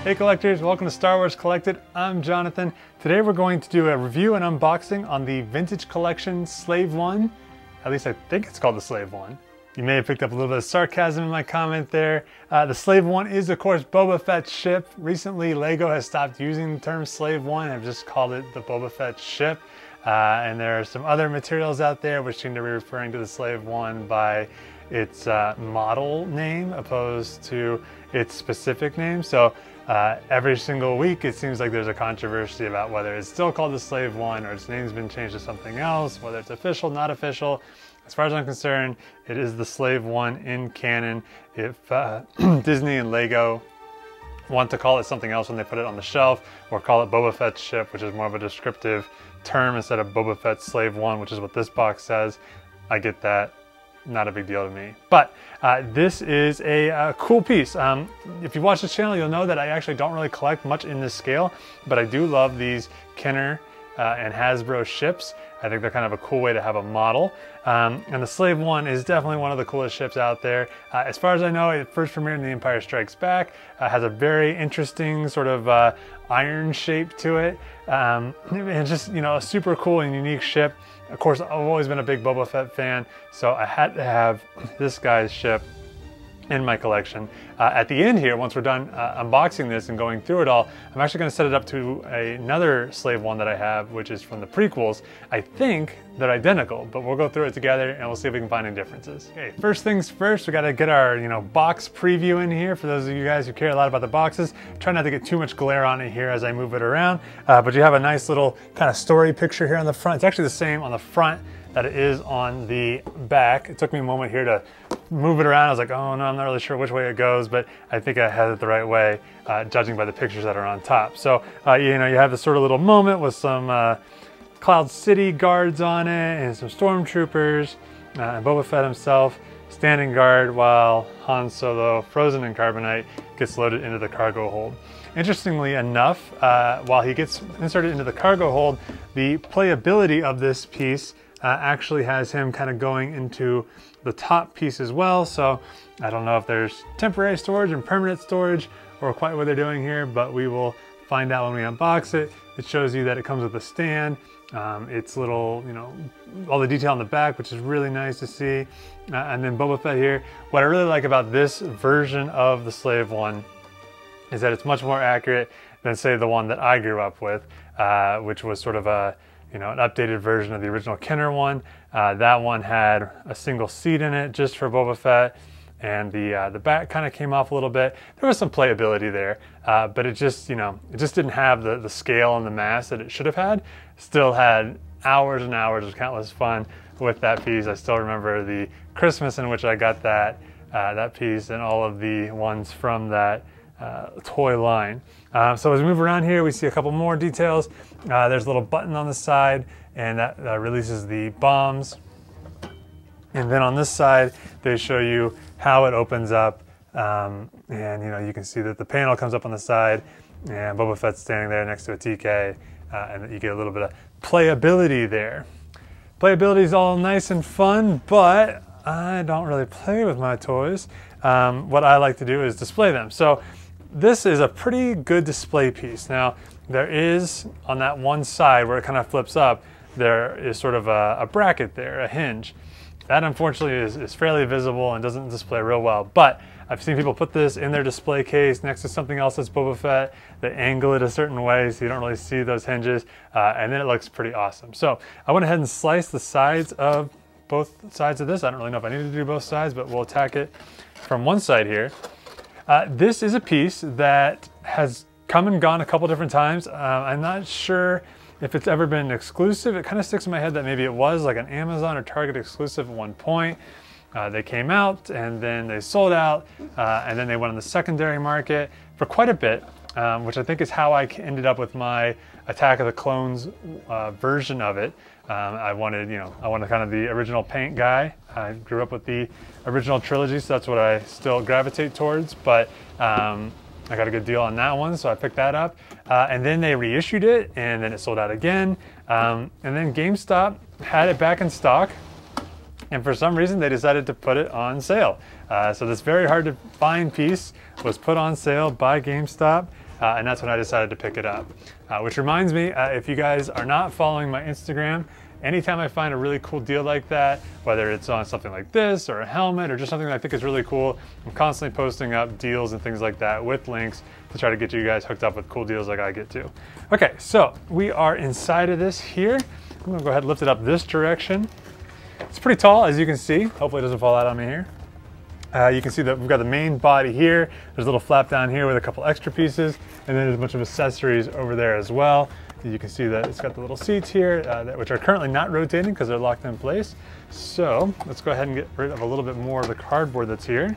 Hey collectors, welcome to Star Wars Collected. I'm Jonathan. Today we're going to do a review and unboxing on the Vintage Collection Slave 1. At least I think it's called the Slave 1. You may have picked up a little bit of sarcasm in my comment there. The Slave 1 is of course Boba Fett's ship. Recently LEGO has stopped using the term Slave 1 and have just called it the Boba Fett ship. And there are some other materials out there which seem to be referring to the Slave 1 by its model name opposed to its specific name. So every single week it seems like there's a controversy about whether it's still called the Slave 1 or its name's been changed to something else, whether it's official, not official. As far as I'm concerned, it is the Slave 1 in canon. If Disney and LEGO want to call it something else when they put it on the shelf, or call it Boba Fett's ship, which is more of a descriptive term instead of Boba Fett's Slave 1, which is what this box says, I get that. Not a big deal to me. But this is a cool piece. If you watch this channel, you'll know that I actually don't really collect much in this scale, but I do love these Kenner and Hasbro ships. I think they're kind of a cool way to have a model. And the Slave 1 is definitely one of the coolest ships out there. As far as I know, it first premiered in The Empire Strikes Back. Has a very interesting sort of iron shape to it. And just, you know, a super cool and unique ship. Of course, I've always been a big Boba Fett fan, so I had to have this guy's ship in my collection. At the end here, once we're done unboxing this and going through it all, I'm actually going to set it up to another Slave 1 that I have, which is from the prequels. I think they're identical, but we'll go through it together and we'll see if we can find any differences. Okay, first things first, we got to get our box preview in here for those of you guys who care a lot about the boxes. Try not to get too much glare on it here as I move it around, but you have a nice little kind of story picture here on the front. It's actually the same on the front that it is on the back. It took me a moment here to move it around. I was like, oh no, I'm not really sure which way it goes, but I think I had it the right way, judging by the pictures that are on top. So, you have this sort of little moment with some Cloud City guards on it and some stormtroopers, and Boba Fett himself standing guard while Han Solo, frozen in carbonite, gets loaded into the cargo hold. Interestingly enough, while he gets inserted into the cargo hold, the playability of this piece actually has him kind of going into the top piece as well. So I don't know if there's temporary storage and permanent storage or quite what they're doing here, but we will find out when we unbox it. It shows you that it comes with a stand. It's little, all the detail on the back, which is really nice to see. And then Boba Fett here. What I really like about this version of the Slave 1 is that it's much more accurate than, say, the one that I grew up with, which was sort of a an updated version of the original Kenner one. That one had a single seat in it just for Boba Fett, and the back kind of came off a little bit. There was some playability there, but it just, it just didn't have the scale and the mass that it should have had. Still had hours and hours of countless fun with that piece. I still remember the Christmas in which I got that piece and all of the ones from that toy line. So as we move around here, we see a couple more details. There's a little button on the side, and that releases the bombs. And then on this side, they show you how it opens up. And you can see that the panel comes up on the side, and Boba Fett's standing there next to a TK, and you get a little bit of playability there. Playability is all nice and fun, but I don't really play with my toys. What I like to do is display them. So this is a pretty good display piece. Now, there is, on that one side where it kind of flips up, there is sort of a bracket there, a hinge. That unfortunately is fairly visible and doesn't display real well, but I've seen people put this in their display case next to something else that's Boba Fett. They angle it a certain way so you don't really see those hinges, and then it looks pretty awesome. So I went ahead and sliced the sides of both sides of this. I don't really know if I need to do both sides, but we'll attack it from one side here. This is a piece that has come and gone a couple different times. I'm not sure if it's ever been exclusive. It kind of sticks in my head that maybe it was like an Amazon or Target exclusive at one point. They came out and then they sold out, and then they went on the secondary market for quite a bit, which I think is how I ended up with my Attack of the Clones version of it. I wanted kind of the original paint guy. I grew up with the original trilogy, so that's what I still gravitate towards, but I got a good deal on that one, so I picked that up. And then they reissued it, and then it sold out again. And then GameStop had it back in stock, and for some reason they decided to put it on sale. So this very hard to find piece was put on sale by GameStop. and that's when I decided to pick it up. Which reminds me, if you guys are not following my Instagram, anytime I find a really cool deal like that, whether it's on something like this or a helmet or just something that I think is really cool, I'm constantly posting up deals and things like that with links to try to get you guys hooked up with cool deals like I get to. Okay, so we are inside of this here. I'm gonna go ahead and lift it up this direction. It's pretty tall, as you can see. Hopefully it doesn't fall out on me here. You can see that we've got the main body here. There's a little flap down here with a couple extra pieces, and then there's a bunch of accessories over there as well. You can see that it's got the little seats here, which are currently not rotating because they're locked in place. So let's go ahead and get rid of a little bit more of the cardboard that's here.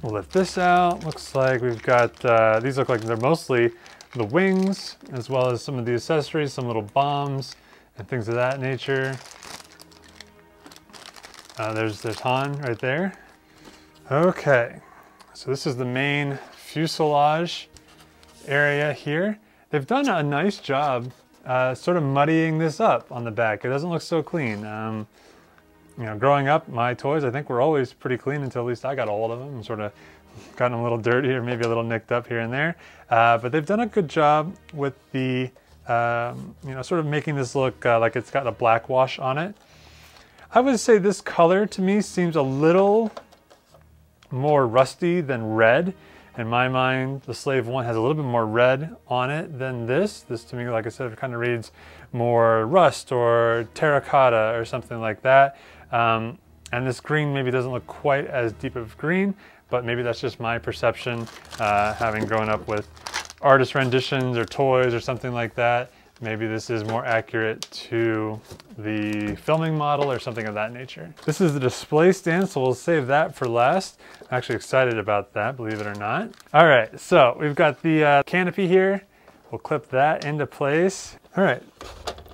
We'll lift this out. Looks like we've got, these look like they're mostly the wings, as well as some of the accessories, some little bombs and things of that nature. There's Han right there. Okay, so this is the main fuselage area here. They've done a nice job sort of muddying this up on the back. It doesn't look so clean. You know, growing up, my toys, I think, were always pretty clean until at least I got a hold of them and sort of gotten a little dirty or maybe a little nicked up here and there. But they've done a good job with the, you know, sort of making this look like it's got a black wash on it. I would say this color to me seems a little more rusty than red. In my mind, the Slave 1 has a little bit more red on it than this. This to me, like I said, it kind of reads more rust or terracotta or something like that. And this green maybe doesn't look quite as deep of green, but maybe that's just my perception, having grown up with artist renditions or toys or something like that. Maybe this is more accurate to the filming model or something of that nature. This is the display stand, so we'll save that for last. I'm actually excited about that, believe it or not. All right, so we've got the canopy here. We'll clip that into place. All right,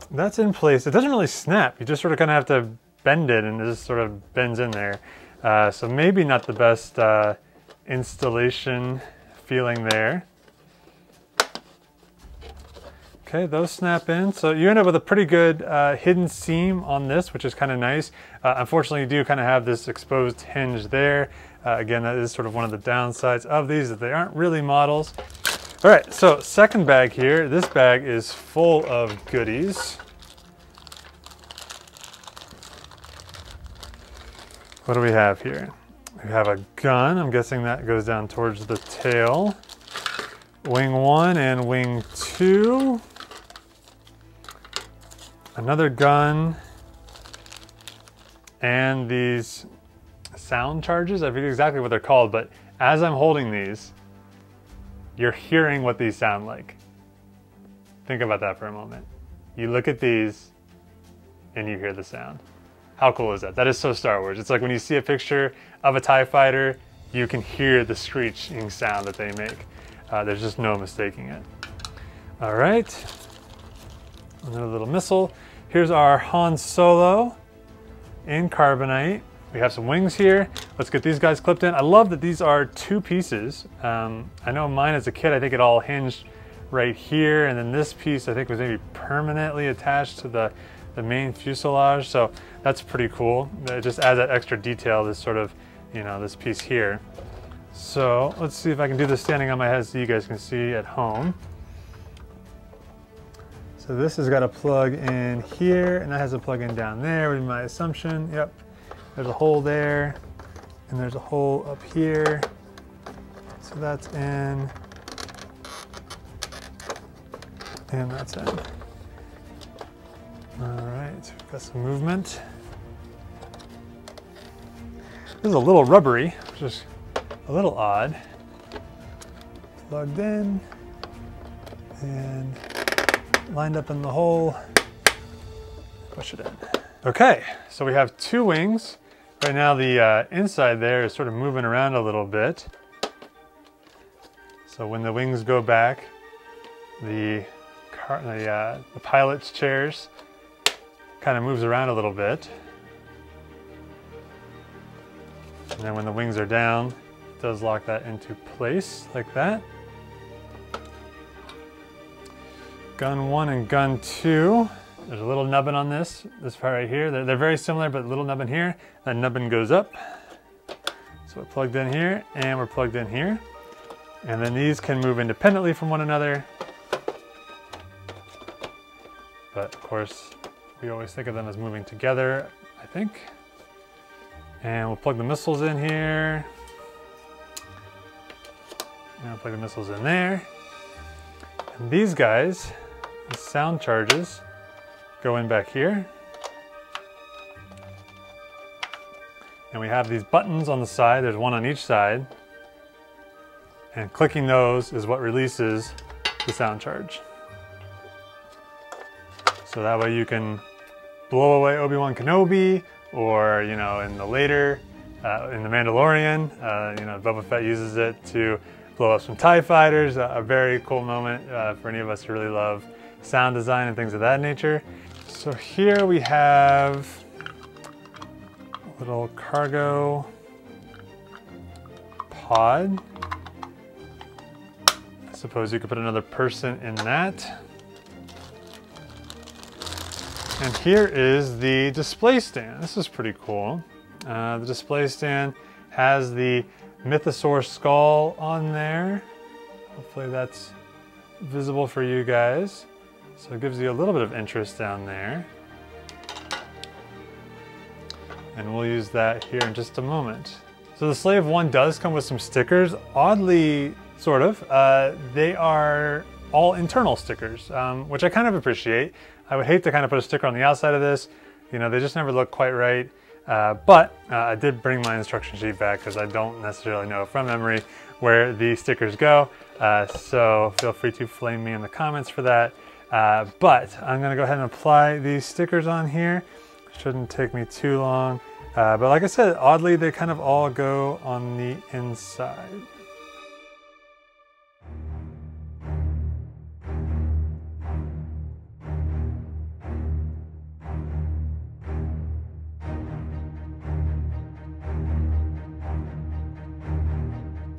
that's in place. It doesn't really snap. You just sort of kind of have to bend it and it just sort of bends in there. So maybe not the best installation feeling there. Okay, those snap in. So you end up with a pretty good hidden seam on this, which is kind of nice. Unfortunately, you do kind of have this exposed hinge there. Again, that is sort of one of the downsides of these, that they aren't really models. All right, so second bag here. This bag is full of goodies. What do we have here? We have a gun. I'm guessing that goes down towards the tail. Wing 1 and wing 2. Another gun, and these sound charges. I forget exactly what they're called, but as I'm holding these, you're hearing what these sound like. Think about that for a moment. You look at these and you hear the sound. How cool is that? That is so Star Wars. It's like when you see a picture of a TIE fighter, you can hear the screeching sound that they make. There's just no mistaking it. All right. Another little missile. Here's our Han Solo in carbonite. We have some wings here. Let's get these guys clipped in. I love that these are two pieces. I know mine as a kid, I think it all hinged right here. And then this piece, I think, was maybe permanently attached to the main fuselage. So that's pretty cool. It just adds that extra detail, this sort of, you know, this piece here. So let's see if I can do this standing on my head so you guys can see at home. So this has got a plug in here, and that has a plug in down there, would be my assumption. Yep, there's a hole there, and there's a hole up here. So that's in, and that's in. All right, we've got some movement. This is a little rubbery, which is a little odd. Plugged in, and lined up in the hole, push it in. Okay, so we have two wings. Right now the inside there is sort of moving around a little bit. So when the wings go back, the pilot's chairs kind of moves around a little bit. And then when the wings are down, it does lock that into place like that. Gun 1 and gun 2. There's a little nubbin on this part right here. They're very similar, but a little nubbin here. That nubbin goes up. So we're plugged in here, and we're plugged in here. And then these can move independently from one another. But of course, we always think of them as moving together, I think. And we'll plug the missiles in here. And I'll plug the missiles in there. And these guys, the sound charges, go in back here. And we have these buttons on the side. There's one on each side. And clicking those is what releases the sound charge. So that way you can blow away Obi-Wan Kenobi, or, you know, in the later, in The Mandalorian, you know, Boba Fett uses it to blow up some TIE fighters. A very cool moment for any of us who really love sound design and things of that nature. So here we have a little cargo pod. I suppose you could put another person in that. And here is the display stand. This is pretty cool. The display stand has the Mythosaur skull on there. Hopefully that's visible for you guys. So it gives you a little bit of interest down there. And we'll use that here in just a moment. So the Slave 1 does come with some stickers. Oddly, sort of, they are all internal stickers, which I kind of appreciate. I would hate to kind of put a sticker on the outside of this. You know, they just never look quite right. But I did bring my instruction sheet back because I don't necessarily know from memory where the stickers go. So feel free to flame me in the comments for that. But I'm gonna go ahead and apply these stickers on here. Shouldn't take me too long. But like I said, oddly, they kind of all go on the inside.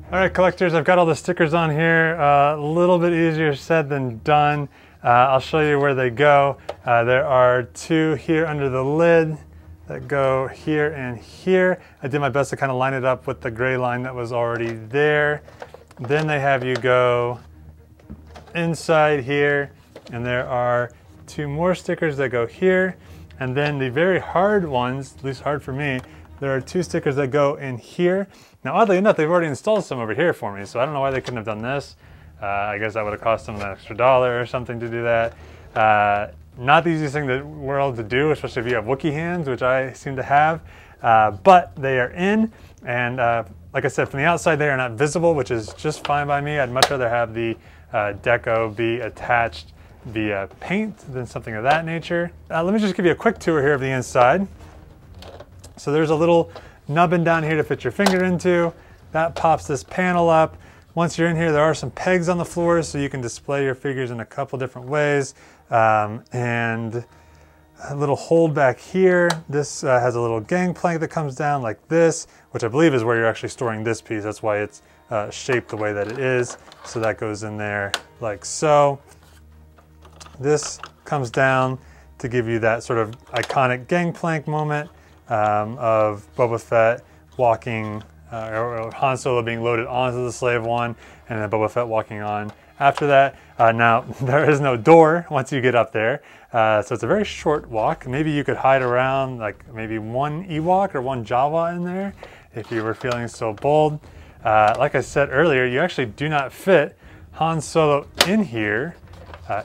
All right, collectors, I've got all the stickers on here. A little bit easier said than done. I'll show you where they go. There are two here under the lid that go here and here. I did my best to kind of line it up with the gray line that was already there. Then they have you go inside here, and there are two more stickers that go here. And then the very hard ones, at least hard for me, there are two stickers that go in here. Now, oddly enough, they've already installed some over here for me, so I don't know why they couldn't have done this. I guess that would have cost them an extra $1 or something to do that. Not the easiest thing in the world to do, especially if you have Wookiee hands, which I seem to have. But they are in, and like I said, from the outside they are not visible, which is just fine by me. I'd much rather have the deco be attached via paint than something of that nature. Let me just give you a quick tour here of the inside. So there's a little nubbin down here to fit your finger into. That pops this panel up. Once you're in here, there are some pegs on the floor so you can display your figures in a couple different ways. And a little hold back here. This has a little gangplank that comes down like this, which I believe is where you're actually storing this piece. That's why it's shaped the way that it is. So that goes in there like so. This comes down to give you that sort of iconic gangplank moment of Boba Fett walking, or Han Solo being loaded onto the Slave 1, and then Boba Fett walking on after that. Now, there is no door once you get up there, so it's a very short walk. Maybe you could hide around like maybe one Ewok or one Jawa in there if you were feeling so bold. Like I said earlier, you actually do not fit Han Solo in here,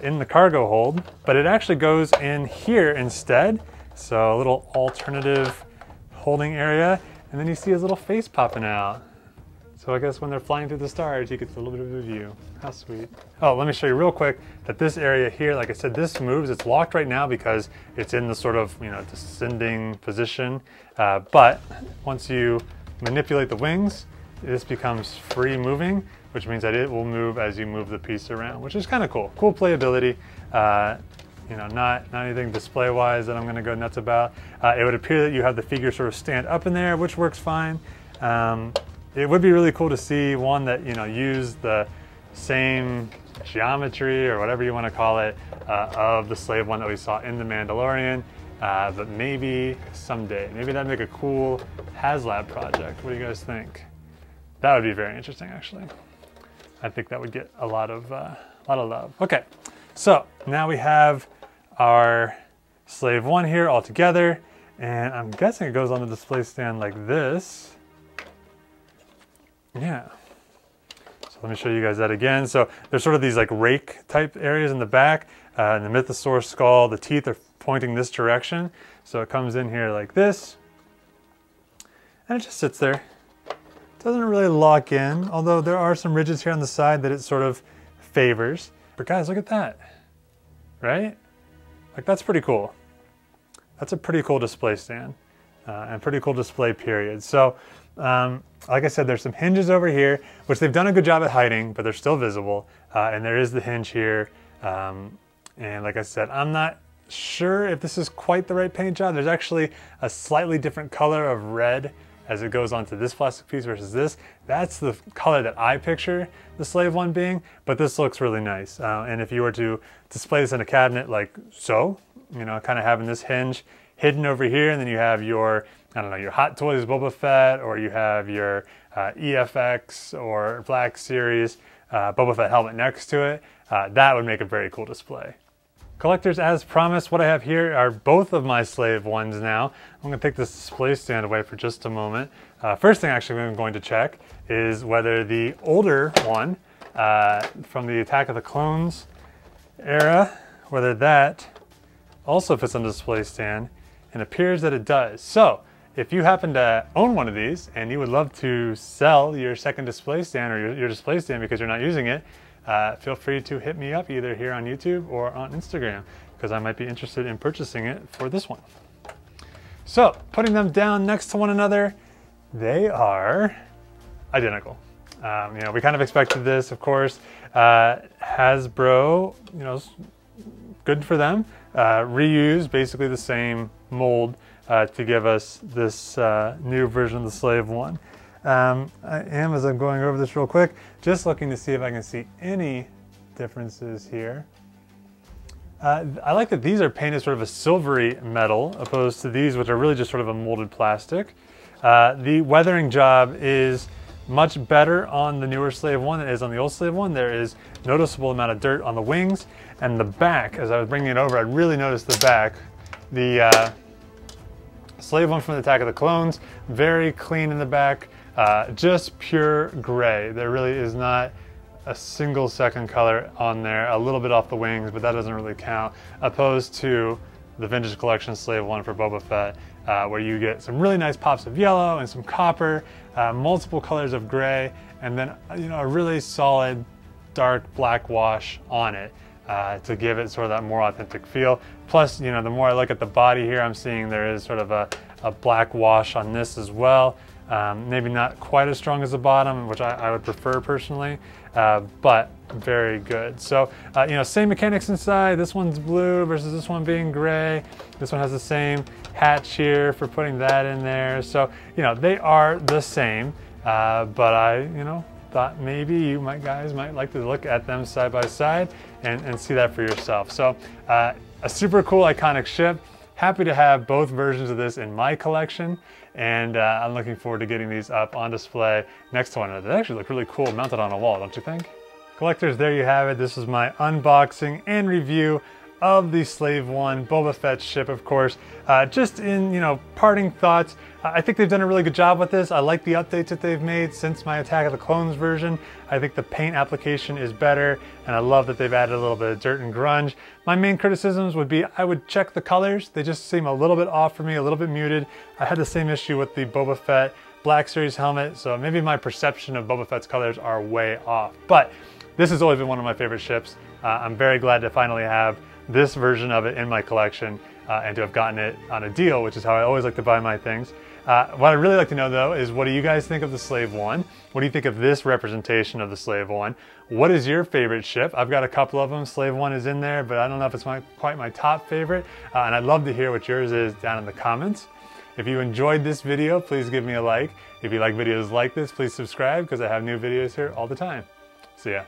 in the cargo hold, but it actually goes in here instead. So a little alternative holding area, and then you see his little face popping out. So I guess when they're flying through the stars, you get a little bit of a view. How sweet. Oh, let me show you real quick that this area here, like I said, this moves. It's locked right now because it's in the sort of, you know, descending position. But once you manipulate the wings, this becomes free moving, which means that it will move as you move the piece around, which is kind of cool. Cool playability. You know, not anything display-wise that I'm going to go nuts about. It would appear that you have the figure sort of stand up in there, which works fine. It would be really cool to see one that, you know, used the same geometry or whatever you want to call it of the Slave 1 that we saw in The Mandalorian. But maybe someday, maybe that'd make a cool HasLab project. What do you guys think? That would be very interesting, actually. I think that would get a lot of love. Okay, so now we have our Slave 1 here all together, and I'm guessing it goes on the display stand like this. Yeah. So let me show you guys that again. So there's sort of these like rake type areas in the back, and the mythosaur skull, the teeth are pointing this direction. So it comes in here like this, and it just sits there. Doesn't really lock in, although there are some ridges here on the side that it sort of favors. But guys, look at that, right? Like, that's pretty cool. That's a pretty cool display stand, and pretty cool display period. So, like I said, there's some hinges over here, which they've done a good job at hiding, but they're still visible. And there is the hinge here. And like I said, I'm not sure if this is quite the right paint job. There's actually a slightly different color of red as it goes onto this plastic piece versus this. That's the color that I picture the Slave 1 being, but this looks really nice. And if you were to display this in a cabinet like so, you know, kind of having this hinge hidden over here, and then you have your, I don't know, your Hot Toys Boba Fett, or you have your EFX or Black Series Boba Fett helmet next to it, that would make a very cool display. Collectors, as promised, what I have here are both of my Slave 1s now. I'm going to take this display stand away for just a moment. First thing actually I'm going to check is whether the older one from the Attack of the Clones era, whether that also fits on the display stand, and it appears that it does. So if you happen to own one of these and you would love to sell your second display stand or your display stand because you're not using it, feel free to hit me up either here on YouTube or on Instagram, because I might be interested in purchasing it for this one. So putting them down next to one another, they are identical. You know, we kind of expected this, of course. Hasbro, you know, good for them. Reuse basically the same mold to give us this new version of the Slave 1. I am, as I'm going over this real quick, just looking to see if I can see any differences here. I like that these are painted sort of a silvery metal, opposed to these, which are really just sort of a molded plastic. The weathering job is much better on the newer Slave 1 than it is on the old Slave 1. There is noticeable amount of dirt on the wings, and the back, as I was bringing it over, I really noticed the back. The Slave 1 from the Attack of the Clones, very clean in the back. Just pure gray. There really is not a single second color on there. A little bit off the wings, but that doesn't really count. Opposed to the Vintage Collection Slave 1 for Boba Fett, where you get some really nice pops of yellow and some copper, multiple colors of gray, and then, you know, a really solid dark black wash on it to give it sort of that more authentic feel. Plus, you know, the more I look at the body here, I'm seeing there is sort of a black wash on this as well. Maybe not quite as strong as the bottom, which I would prefer personally, but very good. So, you know, same mechanics inside. This one's blue versus this one being gray. This one has the same hatch here for putting that in there. So, you know, they are the same, but I, you know, thought maybe you guys might like to look at them side by side and see that for yourself. So, a super cool, iconic ship. Happy to have both versions of this in my collection, and I'm looking forward to getting these up on display next to one another. They actually look really cool mounted on a wall, don't you think? Collectors, there you have it. This is my unboxing and review of the Slave 1 Boba Fett ship, of course. Just in, you know, parting thoughts, I think they've done a really good job with this. I like the updates that they've made since my Attack of the Clones version. I think the paint application is better, and I love that they've added a little bit of dirt and grunge. My main criticisms would be I would check the colors. They just seem a little bit off for me, a little bit muted. I had the same issue with the Boba Fett Black Series helmet, so maybe my perception of Boba Fett's colors are way off. But this has always been one of my favorite ships. I'm very glad to finally have this version of it in my collection and to have gotten it on a deal, which is how I always like to buy my things. What I'd really like to know though is, what do you guys think of the Slave 1? What do you think of this representation of the Slave 1? What is your favorite ship? I've got a couple of them. Slave 1 is in there, but I don't know if it's quite my top favorite. And I'd love to hear what yours is down in the comments. If you enjoyed this video, please give me a like. If you like videos like this, please subscribe, because I have new videos here all the time. See ya.